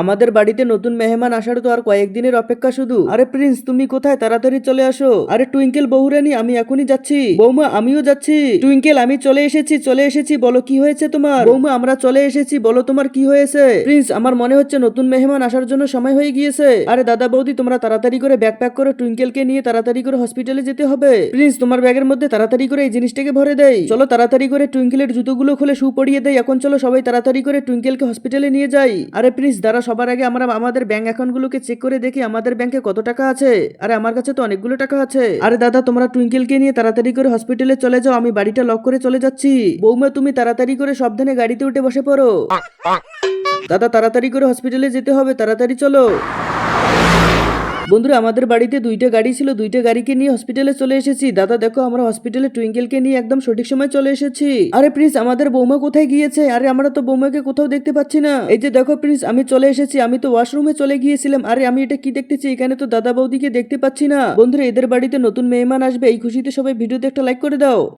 আমাদের বাড়িতে নতুন মেহমান আসার তো আর কয়েকদিনের অপেক্ষা শুধু। আরে প্রিন্স তুমি কোথায়, তাড়াতাড়ি চলে আসো। আরে টুইঙ্কেল বহুরানী আমি এখনই যাচ্ছি। বৌমা আমিও যাচ্ছি। টুইঙ্কেল আমি চলে এসেছি বলো কি হয়েছে তোমার। বৌমা আমরা চলে এসেছি, বলো তোমার কি হয়েছে। প্রিন্স আমার মনে হচ্ছে নতুন মেহমান আসার জন্য সময় হয়ে গিয়েছে। আরে দাদা বৌদি তোমরা তাড়াতাড়ি করে ব্যাগ প্যাক করে টুইঙ্কেলকে নিয়ে তাড়াতাড়ি করে হসপিটালে যেতে হবে। প্রিন্স তোমার ব্যাগের মধ্যে তাড়াতাড়ি করে এই জিনিসটাকে ভরে দেই। চলো তাড়াতাড়ি করে টুইঙ্কেলের জুতোগুলো খুলে শু পরিয়ে দেই। এখন চলো সবাই তাড়াতাড়ি করে টুইঙ্কেলকে হসপিটালে নিয়ে যাই। আরে প্লিজ দাঁড়া, সবার আগে আমরা আমাদের ব্যাংক অ্যাকাউন্টগুলোকে চেক করে দেখি আমাদের ব্যাংকে কত টাকা আছে। আরে আমার কাছে তো অনেকগুলো টাকা আছে। আরে দাদা তোমরা টুইঙ্কেলকে নিয়ে তাড়াতাড়ি করে হসপিটালে চলে যাও, আমি বাড়িটা লক করে চলে যাচ্ছি। বৌমা তুমি তাড়াতাড়ি করে সাবধানে গাড়িতে উঠে বসে পড়ো। দাদা তাড়াতাড়ি করে হসপিটালে যেতে হবে, তাড়াতাড়ি চলো। বন্ধুরা আমাদের বাড়িতে দুইটা গাড়ি ছিল, দুইটা গাড়িকে নিয়ে হসপিটালে চলে এসেছি। দাদা দেখো আমরা হসপিটালে টুইঙ্কেলকে নিয়ে একদম সঠিক সময় চলে এসেছি। আরে প্রিন্স আমাদের বৌমা কোথায় গিয়েছে। আরে আমরা তো বৌমাকে কোথাও দেখতে পাচ্ছি না। এই যে দেখো প্রিন্স আমি চলে এসেছি, আমি তো ওয়াশরুমে চলে গিয়েছিলাম। আরে আমি এটা কি দেখতেছি, এখানে তো দাদা বৌদিকে দেখতে পাচ্ছি না। বন্ধুরা এদের বাড়িতে নতুন মেহমান আসবে, এই খুশিতে সবাই ভিডিওতে একটা লাইক করে দাও।